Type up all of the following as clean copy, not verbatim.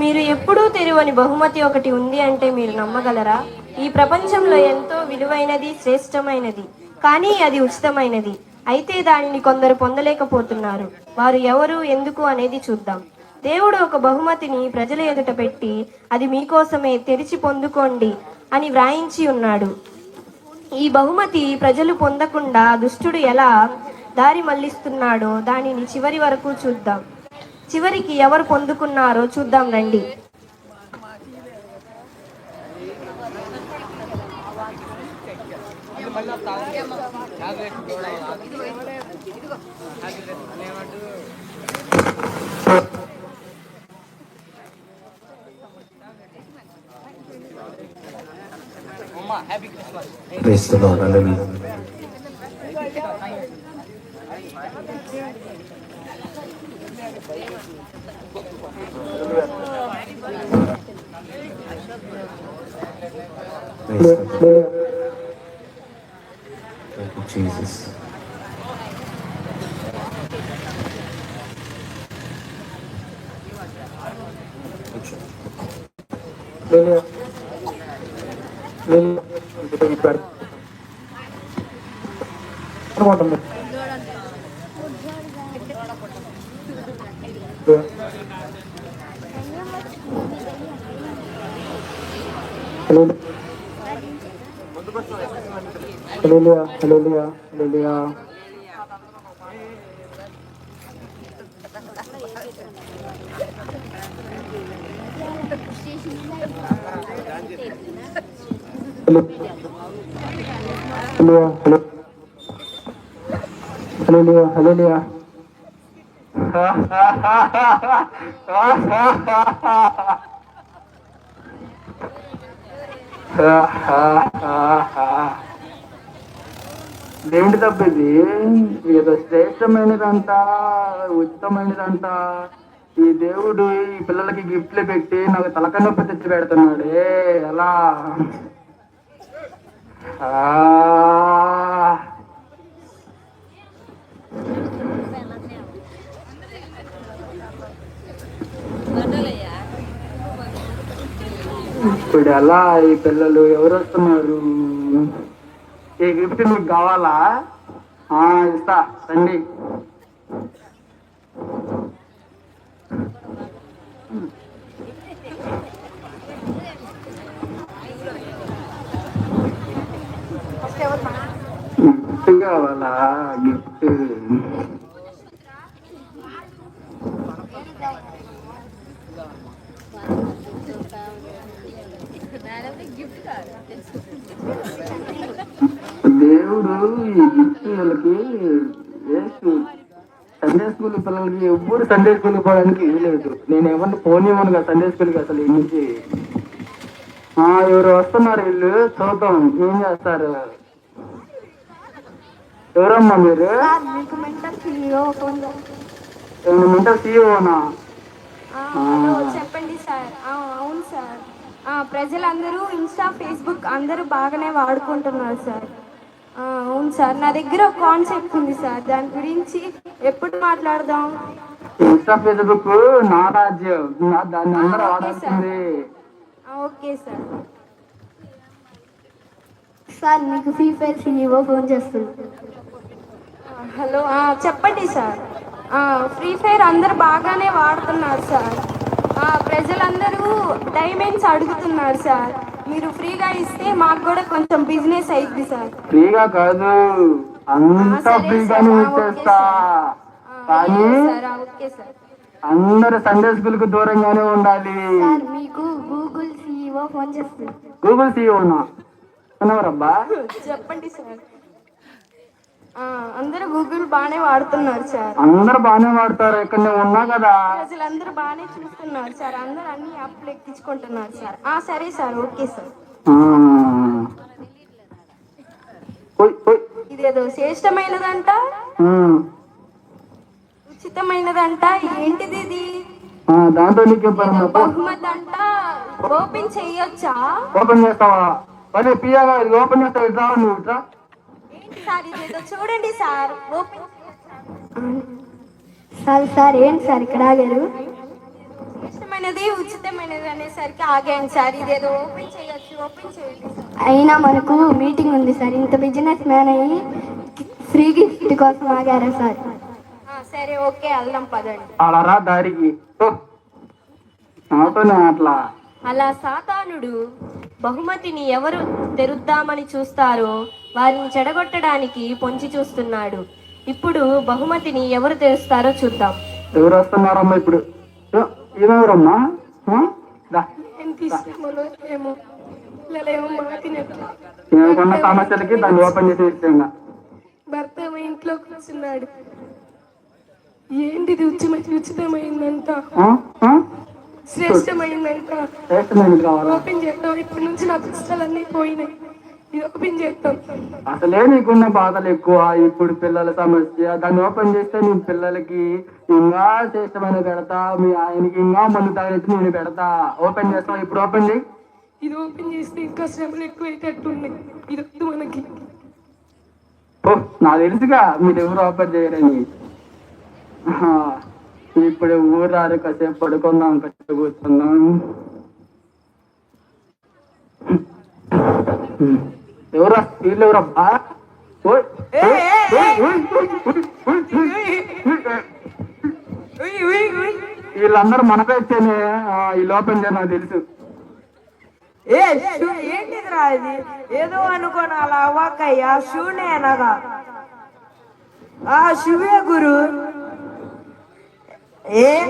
మీరు ఎప్పుడూ తెరువని బహుమతి ఒకటి ఉంది అంటే మీరు నమ్మగలరా? ఈ ప్రపంచంలో ఎంతో విలువైనది, శ్రేష్టమైనది, కానీ అది ఉచితమైనది. అయితే దానిని కొందరు పొందలేకపోతున్నారు. వారు ఎవరు, ఎందుకు అనేది చూద్దాం. దేవుడు ఒక బహుమతిని ప్రజల ఎదుట పెట్టి, అది మీకోసమే, తెరిచి పొందుకోండి అని వ్రాయించి ఉన్నాడు. ఈ బహుమతి ప్రజలు పొందకుండా దుష్టుడు ఎలా దారి మళ్లిస్తున్నాడో దానిని చివరి వరకు చూద్దాం. చివరికి ఎవరు పొందుకున్నారో చూద్దాం రండి. Praise the Lord. Hallelujah. Thank you, Jesus. Hallelujah. ఏంటి తప్పది? ఏదో శ్రేష్టమైనదంట, ఉచితమైనదంట. ఈ దేవుడు ఈ పిల్లలకి గిఫ్ట్లు పెట్టి నాకు తలకాయ నొప్పి తెచ్చి పెడుతున్నాడే ఎలా? ఇప్పుడు ఎలా? ఈ పిల్లలు ఎవరు వస్తున్నారు? ఈ గిఫ్ట్ మీకు కావాలా? ఇస్తా రండి. గిఫ్ట్ కావాలా? గిఫ్ట్ దేవుడు ఈ గిఫ్ట్ వీళ్ళకి సండే స్కూల్ పిల్లలకి ఎవ్వరు సండే స్కూల్కి పోవడానికి ఇవ్వలేదు. నేను ఎవరిని పోనివ్వను కదా సండే స్కూల్కి అసలు ఈ నుంచి. ఎవరు వస్తున్నారు వీళ్ళు, చూద్దాం ఏం చేస్తారు. ఎవరమ్మా మీరు? మెంటల్ సీఈఓనా? చెప్పండి సార్. అవును సార్. ప్రజలందరూ ఇన్స్టా, ఫేస్బుక్ అందరూ బాగానే వాడుకుంటున్నారు సార్. అవును సార్, నా దగ్గర ఒక కాన్సెప్ట్ ఉంది సార్, దాని గురించి ఎప్పుడు మాట్లాడదాం? ఇన్స్టా, ఫేస్బుక్ నా రాజ్యం, దాన్ని అందరూ వాడాల్సింది. Okay sir. సార్ మీకు ఫ్రీ ఫైర్ సీఈఓ ఫోన్ చేస్తుంది. హలో, చెప్పండి సార్. ఫ్రీ ఫైర్ అందరు బాగానే వాడుతున్నారు సార్. ప్రజలందరూ డైమండ్స్ అడుగుతున్నారు సార్. మీరు ఫ్రీగా ఇస్తే మాకు కూడా కొంచెం బిజినెస్ అయింది సార్. ఫ్రీగా కాదు, అంతా ఫ్రీగానే ఇచ్చేస్తా. కానీ అందరు సండే స్కూల్ కు దూరంగానే ఉండాలి. సార్ మీకు గూగుల్ సీఈఓ ఫోన్ చేస్తుంది. గూగుల్ సీఈఓనా? అన్నవరబ్బా చెప్పండి సార్. అందరూ గూగుల్ బాగానే వాడుతున్నారు సార్. అందరు బాగానే వాడతారు, ఇక్కడ నేను ఉన్నా కదా. ప్రజలందరూ బాగానే చూస్తున్నారు సార్. అందరూ అన్ని యాప్లు ఎక్కించుకుంటున్నారు సార్. సరే సార్, ఓకే సార్. ఇదేదో శ్రేష్టమైనదంట, ఉచితమైనదంట, ఏంటిది ఇది? దాంట్లో నీకు బహుమతి అంట. ఓపెన్ చెయ్యొచ్చా? ఓపెన్ చేస్తావా? అదే పియాగా ఓపెన్ చేస్తావు. ఇట్లా నువ్వు ఇట్లా సార్ ఇదేదో చూడండి సార్ ఓపెన్ సార్ ఏంటి సార్ ఇక్కడ ఆగారు? ఇష్టమైనది ఉచితమైనది అనేసరికి ఆగాను సార్. ఇదేదో ఓపెన్ చేయండి సార్. అయినా మనకు మీటింగ్ ఉంది సార్. ఇంత బిజినెస్ మ్యాన్ అయ్యి ఫ్రీ గిఫ్ట్ కోసం ఆగారా సార్? సరే ఓకే వెళ్దాం పదండి. అలా రా దారికి. నాతోనే అట్లా అలా సాతానుడు బహుమతిని ఎవరు తెరుద్దామని చూస్తారో వారిని చెడగొట్టడానికి పొంచి చూస్తున్నాడు. ఇప్పుడు బహుమతిని ఎవరు తెరుస్తారో చూద్దాం. ఎవరు వస్తున్నారమ్మా ఇప్పుడు? ఏమెవరమ్మా? ఏమనుకున్న సమస్యలకి దాన్ని ఓపెన్ చేసి ఇచ్చాను. భర్త మా ఇంట్లో కూర్చున్నాడు. ఏంటిది ఉచితమైందంట, శ్రేష్టమైందంట. ఓపెన్ చేద్దాం. ఇప్పటి నుంచి నా కష్టాలన్నీ పోయినాయి. ఇది ఓపెన్ చేద్దాం. అసలే నీకున్న బాధలు ఎక్కువ. ఇప్పుడు పిల్లల సమస్య, దాన్ని ఓపెన్ చేస్తే నీ పిల్లలకి ఇంకా శ్రేష్టమైన పెడతా, మీ ఆయనకి ఇంకా మందు తాగేసి నేను పెడతా. ఓపెన్ చేస్తాం. ఇప్పుడు ఓపెన్ చేయి. ఇది ఓపెన్ చేస్తే ఇంకా శ్రమలు ఎక్కువైతేట్టున్నాయి. ఇది వద్దు మనకి. నాకు తెలుసుగా మీరు ఎవరు ఓపెన్ చేయరని. ఇప్పుడు ఊరారు కాసేపు పడుకుందాం, కాసేపు కూర్చుందాం. ఎవరా వీళ్ళు? ఎవరబ్బా? వీళ్ళందరూ మనపై వచ్చేనే. వీళ్ళు ఓపెన్ చేయని నాకు తెలుసు. ఏంటిదిరా ఇది? ఏదో అనుకోని అలా అవ్వకయ్యా. షూనే అనగా షూవే గురు.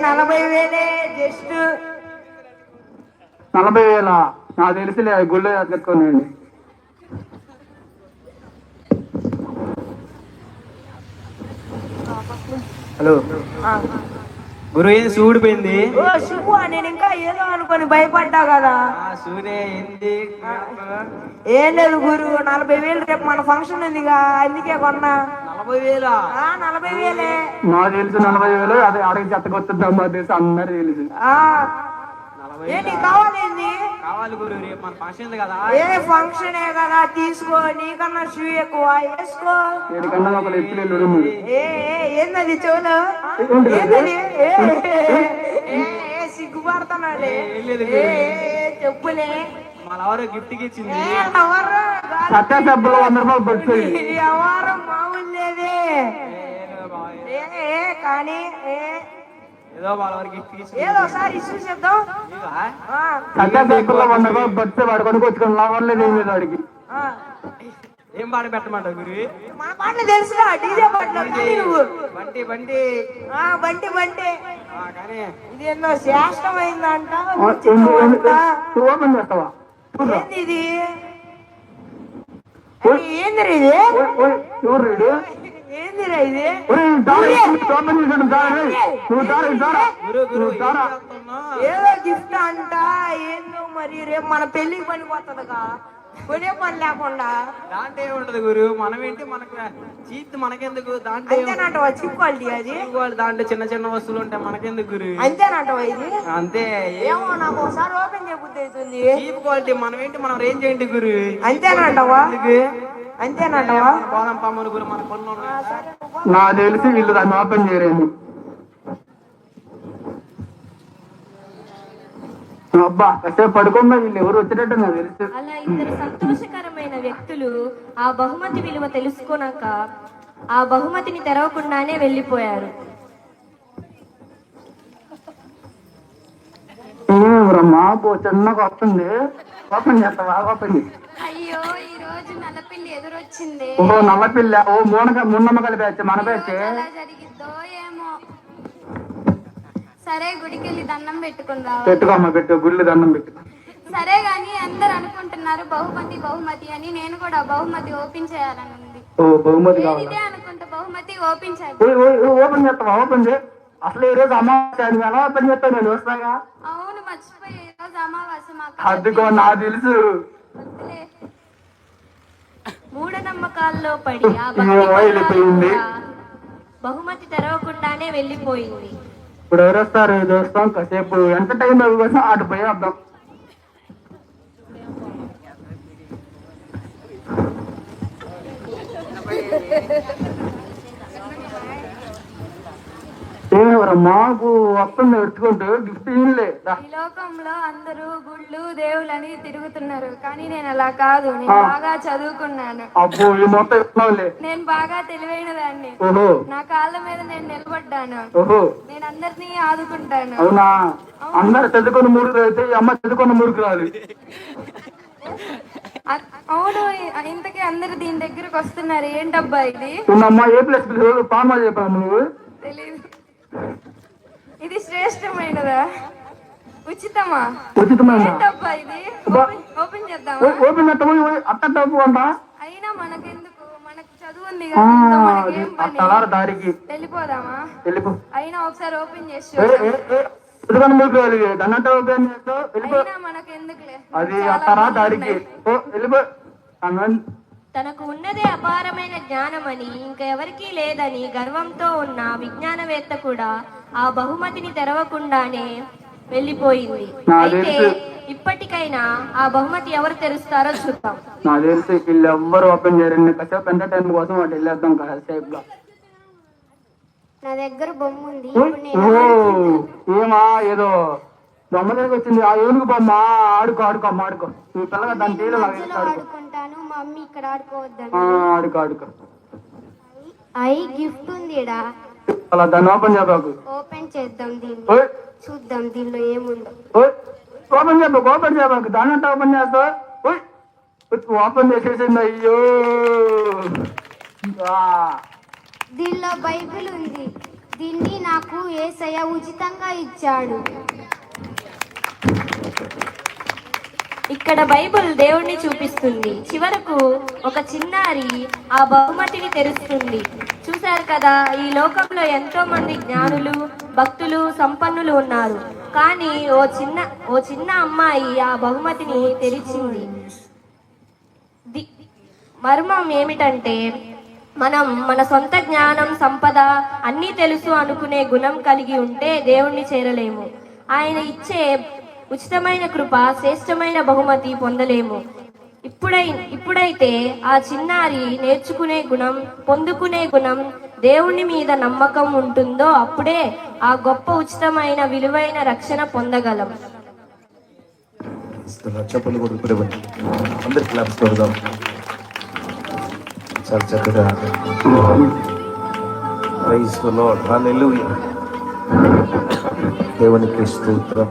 40,000 జస్ట్. 40,000 నాకు తెలిసిలే. గుళ్ళో కట్టుకోనండి. హలో గురు, ఏం చూడిపోయింది? ఓ శుభు, నేను ఇంకా ఏదో అనుకొని భయపడ్డా కదా. సూర్య ఏంది? ఏం లేదు గురు, 40,000 రేపు మన ఫంక్షన్ ఉందిగా, అందుకే కొన్నా. 40,000? 40,000. నాకు తెలుసు 40,000. అదే అడిగి చెత్తకొచ్చుద్దాం తెలుసు, అందరు తెలుసు. ఏంటి కావాలేంది? కావాలి గురు, రేపు మన ఫంక్షన్ ఉంది కదా. ఏ ఫంక్షనే కదా, తీసుకో. నీకన్నా షూ ఎక్కువ, వేసుకో. ఏడికన్నా ఒకళ్ళు ఎత్తులు ఏందది చెవులు? ఏందది? సిగ్గుపడుతున్నాడే. చెప్పులే. మన ఎవరో గిఫ్ట్ ఇచ్చింది. సత్య సబ్బులు 100 రూపాయలు పడుతుంది. ఎవరు మామూలు లేదే. కానీ ఏదో వాళ్ళ ఎవరు గిఫ్ట్ ఇచ్చింది. ఏదో ఒకసారి ఇష్యూ చేద్దాం. సత్య సబ్బుల్లో 100 రూపాయలు పడితే వాడుకొని వచ్చుకొని లాభం లేదు వాడికి. ఏం పాట పెట్టమంటావు గురు? మన పాటలు తెలుసుగా, డీజే పాటలు. నువ్వు బంటి బంటి బంటి బంటి. కానీ ఇది ఎన్నో శ్రేష్టమైందంట. నువ్వు ఓపెన్ చేస్తావా? ఏంది ఇది? ఏందిరా ఇది? ఎవరు రీడు? ఏందిరా ఇది? ఓపెన్ చేసాడు. గురు గురు ఏదో గిఫ్ట్ అంట. ఏందో మరి రేపు మన పెళ్లికి పని పోతుందిగా, కొనే పని లేకుండా. దాంట్లో ఏముంటది గురు? మనం ఏంటి, మనకు చీప్ మనకెందుకు? దాంట్లో అంతేనంటవా? చీప్ క్వాలిటీ అది. దాంట్లో చిన్న చిన్న వస్తువులు ఉంటాయి, మనకెందుకు గురు? అంతేనంటవా ఇది? అంతే. ఏమో నాకు ఒకసారి ఓపెన్ చేయబుద్ధి అవుతుంది. చీప్ క్వాలిటీ మనం ఏంటి, మనం రేంజ్ ఏంటి గురు? అంతేనంటవా? అంతేనంటవా? పోదాం పమ్మను గురు, మన పనులు ఉన్నాయి. నాకు తెలిసి వీళ్ళు దాన్ని ఓపెన్ చేయరేమో. అబ్బా కాసేపు పడుకుందా, వీళ్ళు ఎవరు వచ్చేటట్టు నాకు తెలుసు. అలా ఇద్దరు సంతోషకరమైన వ్యక్తులు ఆ బహుమతి విలువ తెలుసుకున్నాక ఆ బహుమతిని తెరవకుండానే వెళ్ళిపోయారు. బ్రహ్మ చిన్నగా వస్తుంది. ఓపెన్ చేస్తావా? ఓపెన్ చేసి. అయ్యో, ఈ రోజు నల్లపిల్లి ఎదురొచ్చింది. ఓహో నల్లపిల్ల. ఓ మూన్నమ్మకాయలు బ్యాచ్, మన బ్యాచ్. ఎలా జరిగిద్దో ఏమో. సరే, గుడికి వెళ్ళి దండం పెట్టుకుందాం. పెట్టుకోమ్మా, పెట్టు. గుళ్ళు దండం పెట్టు. సరే గాని అందరు అనుకుంటున్నారు బహుమతి బహుమతి అని. నేను కూడా బహుమతి ఓపెన్ చేయాలని ఉంది. ఓ బహుమతి నేను కావాలి. ఇదే అనుకుంటా, బహుమతి ఓపెన్ చేయాలి. ఓపెన్ చేస్తావా? ఓపెన్ చేయి. అసలు ఈ రోజు అమావాస్య, నువ్వు ఎలా ఓపెన్ చేస్తావు? నేను వస్తాగా. అవును, మర్చిపోయి ఈ రోజు అమావాస్య. మాకు అద్దుకో, నాకు తెలుసు. వద్దులే. మూఢనమ్మకాల్లో పడి ఆ వెళ్ళిపోయింది. బహుమతి తెరవకుండానే వెళ్ళిపోయింది. ఇప్పుడు ఎవరు వస్తారు? చూస్తాం కాసేపు. ఎంత టైం కోసం అటు పోయి వద్దాం. మాకు వస్తుంది ఎట్టుకుంటూ గిఫ్ట్ ఇల్లే ఈ లోకంలో అందరూ గుళ్ళు దేవుళ్ళని తిరుగుతున్నారు, కానీ నేను అలా కాదు. నేను బాగా చదువుకున్నాను. అబ్బో ఈ మొత్తం ఇస్తున్నావులే. నేను బాగా తెలివైన దాన్ని. ఓహో నా కాళ్ళ మీద నేను నిలబడ్డాను. ఓహో నేను అందరినీ ఆదుకుంటాను. అవునా? అందరు చదువుకున్న మూడుకు అయితే ఈ అమ్మ చదువుకున్న మూడుకు రాదు. అవును, ఇంతకీ అందరు దీని దగ్గరకు వస్తున్నారు. ఏంటబ్బా ఇది? ఉన్నమ్మా ఏ ప్లస్ పామా చెప్పాను నువ్వు? తెలీదు. ఇది శ్రేష్టమైనదా? ఉచితమా? ఉచితమైన ఏంటబ్బా ఇది? ఓపెన్ చేద్దామా? ఓపెన్ అట్టప్పు అంట. అయినా మనకెందుకు, మనకు చదువు ఉంది కదా, దీంతో మనకేం పని? తలార దారికి వెళ్ళిపోదామా? వెళ్ళిపో. అయినా ఒకసారి ఓపెన్ చేసి చూద్దాం. చదువుకున్న మూడుకు రాదు. దన్నంటే ఓపెన్ చేస్తావు వెళ్ళిపో. అయినా మనకెందుకులే, అది అట్టరా దారికి వెళ్ళిపో. తనకు ఉన్నదే అపారమైన జ్ఞానమని ఇంకెవరికీ లేదని గర్వంతో ఉన్న విజ్ఞానవేత్త కూడా ఆ బహుమతిని తెరవకుండానే వెళ్ళిపోయింది. అయితే ఇప్పటికైనా ఆ బహుమతి ఎవరు తెరుస్తారో చూద్దాం. నాకు తెలిసి వీళ్ళు ఎవ్వరు ఓపెన్ చేయరండి. కాసేపు ఎంటర్టైన్ కోసం వాటి వెళ్ళేద్దాం కాసేపు గా. నా దగ్గర బొమ్మ ఉంది. ఏమా ఏదో బొమ్మ దగ్గర వచ్చింది. ఆ ఏనుగు బొమ్మ ఆడుకో ఆడుకో అమ్మ ఆడుకో. ఈ పిల్లగా దాని తీరు ఆడుకుంటాను. మా మమ్మీ ఇక్కడ ఆడుకోవద్దని. ఆడుకో ఆడుకో. అయి గిఫ్ట్ ఉందిడా. అలా దాన్ని ఓపెన్ చేయబాకు. ఓపెన్ చేద్దాం దీన్ని. ఓయ్ చూద్దాం దీనిలో ఏముందో. ఓయ్ ఓపెన్ చేయబాకు. ఓపెన్ చేయబాకు. దాన్ని అంటే ఓపెన్ చేస్తావు. ఓయ్ ఓపెన్ చేసేసింది. అయ్యో దీనిలో బైబిల్ ఉంది. దీన్ని నాకు యేసయ్య ఉచితంగా ఇచ్చాడు. ఇక్కడ బైబిల్ దేవుణ్ణి చూపిస్తుంది. చివరకు ఒక చిన్నారి ఆ బహుమతిని తెరుస్తుంది. చూశారు కదా, ఈ లోకంలో ఎంతో మంది జ్ఞానులు, భక్తులు, సంపన్నులు ఉన్నారు. కానీ ఓ చిన్న అమ్మాయి ఆ బహుమతిని తెరిచింది. మర్మం ఏమిటంటే, మనం మన సొంత జ్ఞానం, సంపద, అన్నీ తెలుసు అనుకునే గుణం కలిగి ఉంటే దేవుణ్ణి చేరలేము. ఆయన ఇచ్చే ఉచితమైన కృప, శ్రేష్టమైన బహుమతి పొందలేము. ఇప్పుడైతే ఆ చిన్నారి నేర్చుకునే గుణం, పొందుకునే గుణం, దేవుని మీద నమ్మకం ఉంటుందో అప్పుడే ఆ గొప్ప ఉచితమైన విలువైన రక్షణ పొందగలం. చెప్పలు కూడా అందరు క్లాప్స్ కొడదాం. చాలా చక్కగా ప్రైజ్ ది లార్డ్. హల్లెలూయా. దేవునికి స్తోత్రం.